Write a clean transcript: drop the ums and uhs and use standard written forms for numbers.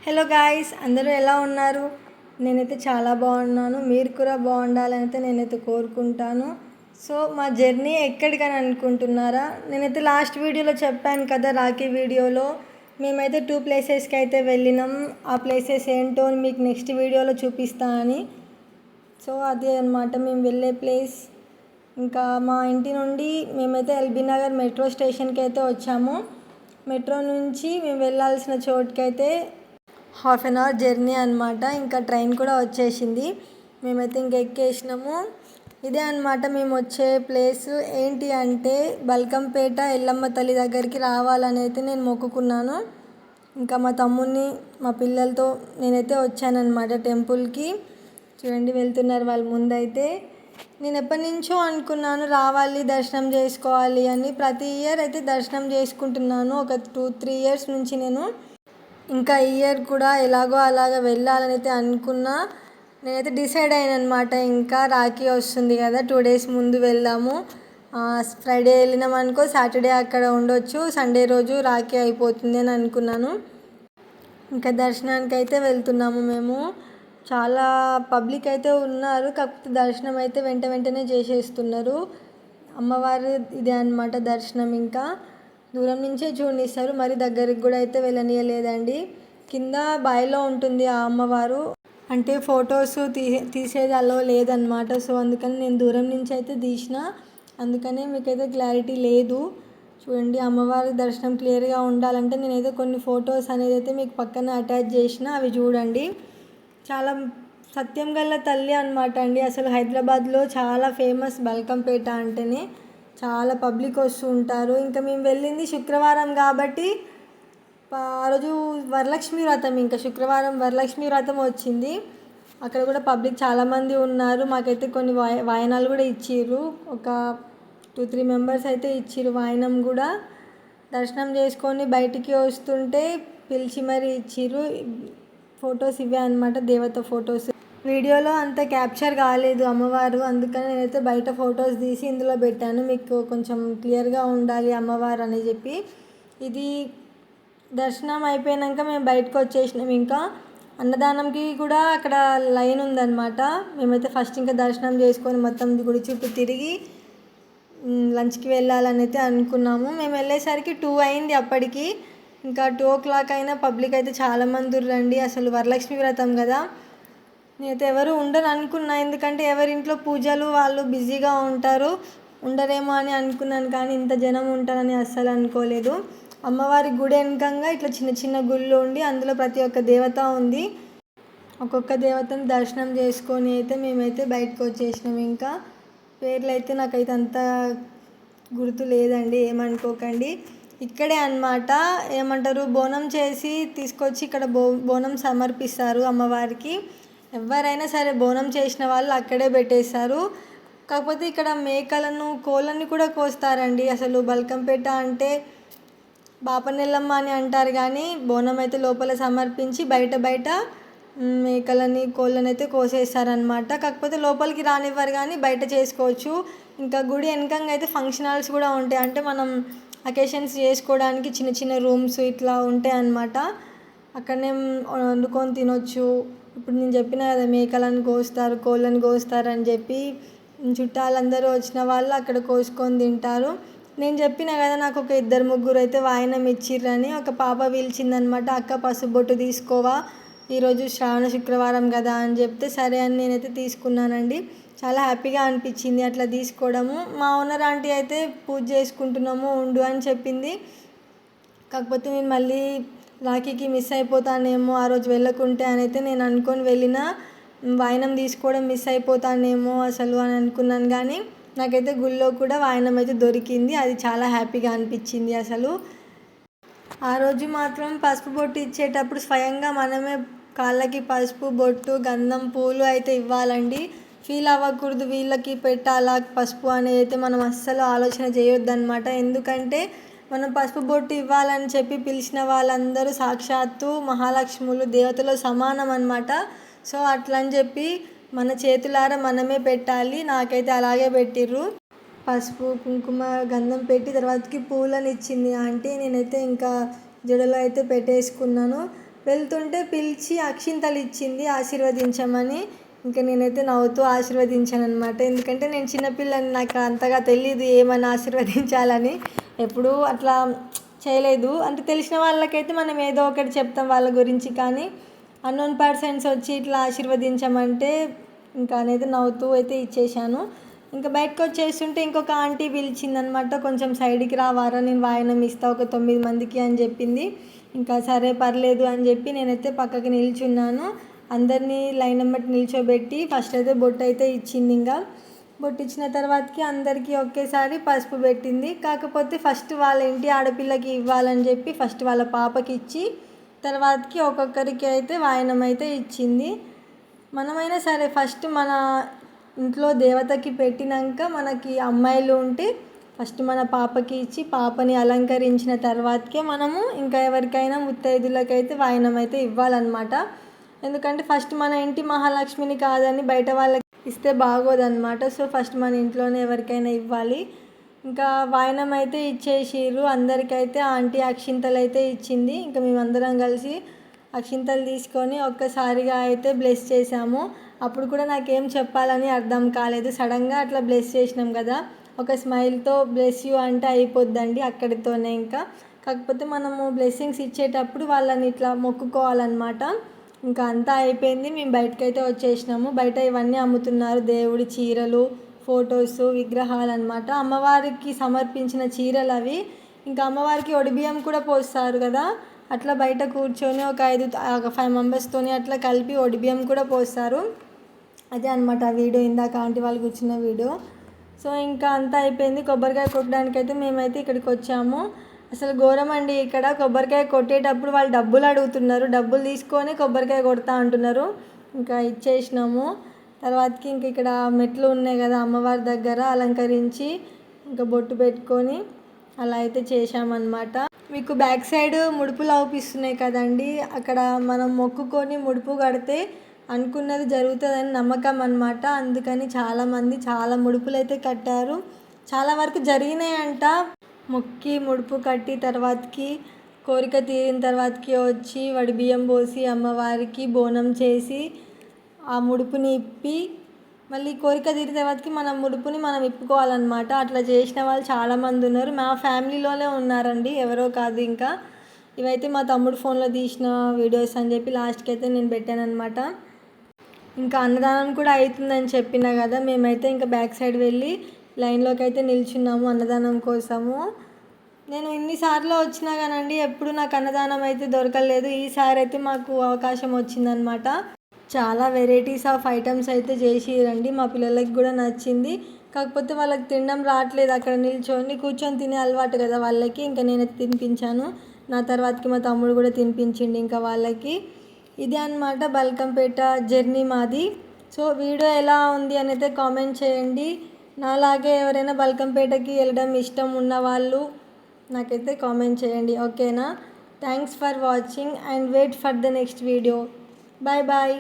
Hello guys, అందరూ ఎలా ఉన్నారు? నేనైతే చాలా బాగున్నాను. మీరు కూడా బాగుండాలని అయితే నేనైతే కోరుకుంటాను. సో మా జర్నీ ఎక్కడికని అనుకుంటున్నారా? నేనైతే లాస్ట్ వీడియోలో చెప్పాను కదా, రాఖీ వీడియోలో మేమైతే 2 ప్లేసెస్కి అయితే వెళ్ళినాం. ఆ ప్లేసెస్ ఏంటో మీకు నెక్స్ట్ వీడియోలో చూపిస్తా అని. సో అదే అనమాట మేము వెళ్ళే ప్లేస్. ఇంకా మా ఇంటి నుండి మేమైతే ఎల్బీ నగర్ మెట్రో స్టేషన్కి అయితే వచ్చాము. మెట్రో నుంచి మేము వెళ్ళాల్సిన చోటుకైతే 1/2 అవర్ జర్నీ అనమాట. ఇంకా ట్రైన్ కూడా వచ్చేసింది. మేమైతే ఇంక ఎక్కేసినాము. ఇదే అనమాట మేము వచ్చే ప్లేస్. ఏంటి అంటే బల్కంపేట ఎల్లమ్మ తల్లి దగ్గరికి రావాలని అయితే నేను మొక్కుకున్నాను. ఇంకా మా తమ్ముడిని మా పిల్లలతో నేనైతే వచ్చానన్నమాట టెంపుల్కి. చూడండి వెళ్తున్నారు వాళ్ళు ముందైతే. నేను ఎప్పటి నుంచో అనుకున్నాను రావాలి, దర్శనం చేసుకోవాలి అని. ప్రతి ఇయర్ అయితే దర్శనం చేసుకుంటున్నాను. ఒక 2-3 ఇయర్స్ నుంచి నేను. ఇంకా ఇయర్ కూడా ఎలాగో అలాగ వెళ్ళాలని అయితే అనుకున్నా. నేనైతే డిసైడ్ అయ్యాను అనమాట. ఇంకా రాఖీ వస్తుంది కదా, 2 డేస్ ముందు వెళ్దాము. ఫ్రైడే వెళ్ళినాం అనుకో, సాటర్డే అక్కడ ఉండొచ్చు, సండే రోజు రాఖీ అయిపోతుంది అని అనుకున్నాను. ఇంకా దర్శనానికి అయితే వెళ్తున్నాము మేము. చాలా పబ్లిక్ అయితే ఉన్నారు, కాకపోతే దర్శనం అయితే వెంటనే చేసేస్తున్నారు. అమ్మవారు ఇదే అనమాట దర్శనం. ఇంకా దూరం నుంచే చూడనిస్తారు, మరి దగ్గరికి కూడా అయితే వెళ్ళనీయలేదండి. కింద బాయిలో ఉంటుంది ఆ అమ్మవారు. అంటే ఫొటోస్ తీసేది అలో లేదనమాట. సో అందుకని నేను దూరం నుంచి అయితే తీసిన, అందుకనే మీకైతే క్లారిటీ లేదు. చూడండి, అమ్మవారి దర్శనం క్లియర్గా ఉండాలంటే నేనైతే కొన్ని ఫొటోస్ అనేది అయితే మీకు పక్కన అటాచ్ చేసిన, అవి చూడండి. చాలా సత్యం గల తల్లి అనమాట అండి. అసలు హైదరాబాద్లో చాలా ఫేమస్ బల్కంపేట అంటేనే. చాలా పబ్లిక్ వస్తూ ఉంటారు. ఇంకా మేము వెళ్ళింది శుక్రవారం కాబట్టి ఆ రోజు వరలక్ష్మి వ్రతం. ఇంకా శుక్రవారం వరలక్ష్మి వ్రతం వచ్చింది. అక్కడ కూడా పబ్లిక్ చాలామంది ఉన్నారు. మాకైతే కొన్ని వాయనాలు కూడా ఇచ్చిర్రు. ఒక 2-3 మెంబర్స్ అయితే ఇచ్చిర్రు వాయనం కూడా. దర్శనం చేసుకొని బయటికి వస్తుంటే పిలిచి మరీ ఇచ్చిర్రు. ఫొటోస్ ఇవే అనమాట, దేవత ఫొటోస్. వీడియోలో అంత క్యాప్చర్ కాలేదు అమ్మవారు, అందుకని నేనైతే బయట ఫొటోస్ తీసి ఇందులో పెట్టాను, మీకు కొంచెం క్లియర్గా ఉండాలి అమ్మవారు అని చెప్పి. ఇది దర్శనం అయిపోయాక మేము బయటకు వచ్చేసినాం. ఇంకా అన్నదానంకి కూడా అక్కడ లైన్ ఉందన్నమాట. మేమైతే ఫస్ట్ ఇంకా దర్శనం చేసుకొని మొత్తం గుడి చుట్టూ తిరిగి లంచ్కి వెళ్ళాలని అయితే అనుకున్నాము. మేము వెళ్ళేసరికి 2 అయింది అప్పటికి. ఇంకా 2 o'clock అయినా పబ్లిక్ అయితే చాలామంది రండి. అసలు వరలక్ష్మి వ్రతం కదా, నేనైతే ఎవరు ఉండరు అనుకున్నా, ఎందుకంటే ఎవరింట్లో పూజలు వాళ్ళు బిజీగా ఉంటారు, ఉండరేమో అని అనుకున్నాను. కానీ ఇంత జనం ఉంటారని అస్సలు అనుకోలేదు. అమ్మవారి గుడి వెనకంగా ఇట్లా చిన్న చిన్న గుళ్ళు ఉండి అందులో ప్రతి ఒక్క దేవత ఉంది. ఒక్కొక్క దేవతను దర్శనం చేసుకొని అయితే మేమైతే బయటకు వచ్చేసినాం. ఇంకా పేర్లు అయితే నాకైతే అంత గుర్తు లేదండి, ఏమనుకోకండి. ఇక్కడే అన్నమాట ఏమంటారు, బోనం చేసి తీసుకొచ్చి ఇక్కడ బోనం సమర్పిస్తారు అమ్మవారికి. ఎవరైనా సరే బోనం చేసిన వాళ్ళు అక్కడే పెట్టేస్తారు. కాకపోతే ఇక్కడ మేకలను కోళ్ళని కూడా కోస్తారండి. అసలు బల్కంపేట అంటే బాపనెల్లమ్మ అని అంటారు, కానీ బోనం అయితే లోపల సమర్పించి బయట మేకలని కోళ్ళని అయితే కోసేస్తారనమాట. కాకపోతే లోపలికి రానివ్వరు, కానీ బయట చేసుకోవచ్చు. ఇంకా గుడి వెనకంగా అయితే ఫంక్షన్ హాల్స్ కూడా ఉంటాయి. అంటే మనం అకేషన్స్ చేసుకోవడానికి చిన్న చిన్న రూమ్స్ ఇట్లా ఉంటాయి అన్నమాట. అక్కడనే వండుకొని తినొచ్చు. ఇప్పుడు నేను చెప్పిన కదా, మేకలను కోస్తారు, కోళ్ళని కోస్తారు అని చెప్పి చుట్టాలందరూ వచ్చిన వాళ్ళు అక్కడ కోసుకొని తింటారు. నేను చెప్పిన కదా, నాకు ఒక 2-3 అయితే వాయనం ఇచ్చిర్రని. ఒక పాప పిలిచిందనమాట, అక్క పసుపు బొట్టు తీసుకోవా, ఈరోజు శ్రావణ శుక్రవారం కదా అని చెప్తే సరే అని నేనైతే తీసుకున్నానండి. చాలా హ్యాపీగా అనిపించింది అట్లా తీసుకోవడము. మా ఓనర్ ఆంటీ అయితే పూజ చేసుకుంటున్నాము ఉండు అని చెప్పింది. కాకపోతే నేను మళ్ళీ రాఖీకి మిస్ అయిపోతానేమో ఆ రోజు వెళ్ళకుంటే అని అయితే నేను అనుకొని వెళ్ళిన. వాయనం తీసుకోవడం మిస్ అయిపోతానేమో అసలు అని అనుకున్నాను, కానీ నాకైతే గుళ్ళో కూడా వాయనం అయితే దొరికింది. అది చాలా హ్యాపీగా అనిపించింది అసలు. ఆ రోజు మాత్రం పసుపు బొట్టు ఇచ్చేటప్పుడు స్వయంగా మనమే కాళ్ళకి పసుపు బొట్టు, గంధం, పూలు అయితే ఇవ్వాలండి. ఫీల్ అవ్వకూడదు వీళ్ళకి పెట్టాలా పసుపు అనేది అయితే మనం అస్సలు ఆలోచన చేయొద్దన్నమాట. ఎందుకంటే మనం పసుపు బొట్టు ఇవ్వాలని చెప్పి పిలిచిన వాళ్ళందరూ సాక్షాత్తు మహాలక్ష్ములు, దేవతలో సమానం అన్నమాట. సో అట్లా అని చెప్పి మన చేతులారా మనమే పెట్టాలి. నాకైతే అలాగే పెట్టిర్రు. పసుపు, కుంకుమ, గంధం పెట్టి తర్వాతకి పూలను ఇచ్చింది ఆంటీ. నేనైతే ఇంకా జడలో అయితే పెట్టేసుకున్నాను. వెళ్తుంటే పిలిచి అక్షింతలు ఇచ్చింది ఆశీర్వదించమని. ఇంకా నేనైతే నవ్వుతూ ఆశీర్వదించాను అనమాట. ఎందుకంటే నేను చిన్నపిల్లని, నాకు అంతగా తెలియదు ఏమని ఆశీర్వదించాలని, ఎప్పుడూ అట్లా చేయలేదు. అంటే తెలిసిన వాళ్ళకైతే మనం ఏదో ఒకటి చెప్తాం వాళ్ళ గురించి, కానీ అన్నోన్ పర్సన్స్ వచ్చి ఇట్లా ఆశీర్వదించమంటే ఇంకా అనేది నవ్వుతూ అయితే ఇచ్చేసాను. ఇంకా బయటకు వచ్చేస్తుంటే ఇంకొక ఆంటీ పిలిచిందనమాట, కొంచెం సైడ్కి రావారా, నేను వాయనం ఇస్తా ఒక 9 మందికి అని చెప్పింది. ఇంకా సరే పర్లేదు అని చెప్పి నేనైతే పక్కకి నిల్చున్నాను. అందరినీ లైన్ నెంబర్ నిల్చోబెట్టి ఫస్ట్ అయితే బొట్టు అయితే ఇచ్చింది. ఇంకా బొట్టు ఇచ్చిన తర్వాతకి అందరికీ ఒకేసారి పసుపు పెట్టింది. కాకపోతే ఫస్ట్ వాళ్ళ ఇంటి ఆడపిల్లకి ఇవ్వాలని చెప్పి ఫస్ట్ వాళ్ళ పాపకి ఇచ్చి తర్వాతకి ఒక్కొక్కరికి అయితే వాయనం అయితే ఇచ్చింది. మనమైనా సరే ఫస్ట్ మన ఇంట్లో దేవతకి పెట్టినాక మనకి అమ్మాయిలు ఉంటే ఫస్ట్ మన పాపకి ఇచ్చి పాపని అలంకరించిన తర్వాతకే మనము ఇంకా ఎవరికైనా ముత్తైదులకైతే వాయనం అయితే ఇవ్వాలన్నమాట. ఎందుకంటే ఫస్ట్ మన ఇంటి మహాలక్ష్మిని కాదని బయట వాళ్ళకి ఇస్తే బాగోదన్నమాట. సో ఫస్ట్ మన ఇంట్లోనే ఎవరికైనా ఇవ్వాలి. ఇంకా వాయనం అయితే ఇచ్చేసిర్రు. అందరికైతే ఆంటీ అక్షింతలు అయితే ఇచ్చింది. ఇంకా మేమందరం కలిసి అక్షింతలు తీసుకొని ఒక్కసారిగా అయితే బ్లెస్ చేసాము. అప్పుడు కూడా నాకేం చెప్పాలని అర్థం కాలేదు. సడన్గా అట్లా బ్లెస్ చేసినాం కదా, ఒక స్మైల్తో బ్లెస్ యూ అంటే అయిపోద్దండి అక్కడితోనే. ఇంకా కాకపోతే మనము బ్లెస్సింగ్స్ ఇచ్చేటప్పుడు వాళ్ళని ఇట్లా మొక్కుకోవాలన్నమాట. ఇంకా అంతా అయిపోయింది. మేము బయటకైతే వచ్చేసినాము. బయట ఇవన్నీ అమ్ముతున్నారు, దేవుడి చీరలు, ఫొటోస్, విగ్రహాలు అనమాట. అమ్మవారికి సమర్పించిన చీరలు అవి. ఇంకా అమ్మవారికి ఒడిబియ్యం కూడా పోస్తారు కదా, అట్లా బయట కూర్చొని ఒక 5 మెంబర్స్తోని అట్లా కలిపి ఒడిబియ్యం కూడా పోస్తారు. అదే అనమాట ఆ వీడియో, ఇందాక ఆంటీ వాళ్ళు కూర్చున్న వీడియో. సో ఇంకా అంతా అయిపోయింది. కొబ్బరికాయ కొట్టడానికైతే మేమైతే ఇక్కడికి వచ్చాము. అసలు ఘోరం అండి, ఇక్కడ కొబ్బరికాయ కొట్టేటప్పుడు వాళ్ళు డబ్బులు అడుగుతున్నారు, డబ్బులు తీసుకొని కొబ్బరికాయ కొడతా అంటున్నారు. ఇంకా ఇచ్చేసినాము. తర్వాతకి ఇంక ఇక్కడ మెట్లు ఉన్నాయి కదా అమ్మవారి దగ్గర, అలంకరించి ఇంకా బొట్టు పెట్టుకొని అలా అయితే చేసామన్నమాట. మీకు బ్యాక్ సైడ్ ముడుపులు అవుపిస్తున్నాయి కదండి, అక్కడ మనం మొక్కుకొని ముడుపు కడితే అనుకున్నది జరుగుతుందని నమ్మకం అన్నమాట. అందుకని చాలామంది చాలా ముడుపులు అయితే కట్టారు. చాలా వరకు జరిగినాయంట. మొక్కి ముడుపు కట్టి తర్వాతకి కోరిక తీరిన తర్వాతకి వచ్చి వడి బియ్యం పోసి అమ్మవారికి బోనం చేసి ఆ ముడుపుని ఇప్పి మళ్ళీ కోరిక తీరిన తర్వాతకి మన ముడుపుని మనం ఇప్పుకోవాలన్నమాట. అట్లా చేసిన వాళ్ళు చాలామంది ఉన్నారు. మా ఫ్యామిలీలోనే ఉన్నారండి, ఎవరో కాదు. ఇంకా ఇవైతే మా తమ్ముడు ఫోన్లో తీసిన వీడియోస్ అని చెప్పి లాస్ట్కి అయితే నేను పెట్టాను అనమాట. ఇంకా అన్నదానం కూడా అవుతుందని చెప్పిన కదా, మేమైతే ఇంకా బ్యాక్ సైడ్ వెళ్ళి లైన్లోకి అయితే నిల్చున్నాము అన్నదానం కోసము. నేను ఇన్నిసార్లు వచ్చినా కానండి ఎప్పుడు నాకు అన్నదానం అయితే దొరకలేదు. ఈసారి అయితే మాకు అవకాశం వచ్చిందనమాట. చాలా వెరైటీస్ ఆఫ్ ఐటమ్స్ అయితే చేసిరండి. మా పిల్లలకి కూడా నచ్చింది. కాకపోతే వాళ్ళకి తినడం రావట్లేదు, అక్కడ నిల్చొని కూర్చొని తినే అలవాటు కదా వాళ్ళకి. ఇంకా నేనైతే తినిపించాను, నా తర్వాతకి మా తమ్ముడు కూడా తినిపించిండు ఇంకా వాళ్ళకి. ఇదే అనమాట బల్కంపేట జర్నీ మాది. సో వీడియో ఎలా ఉంది అని అయితే కామెంట్ చేయండి. నాలాగే ఎవరైనా బల్కంపేటకి వెళ్ళడం ఇష్టం ఉన్న వాళ్ళు నాకైతే కామెంట్ చేయండి, ఓకేనా. Thanks for watching and wait for the next video. Bye bye.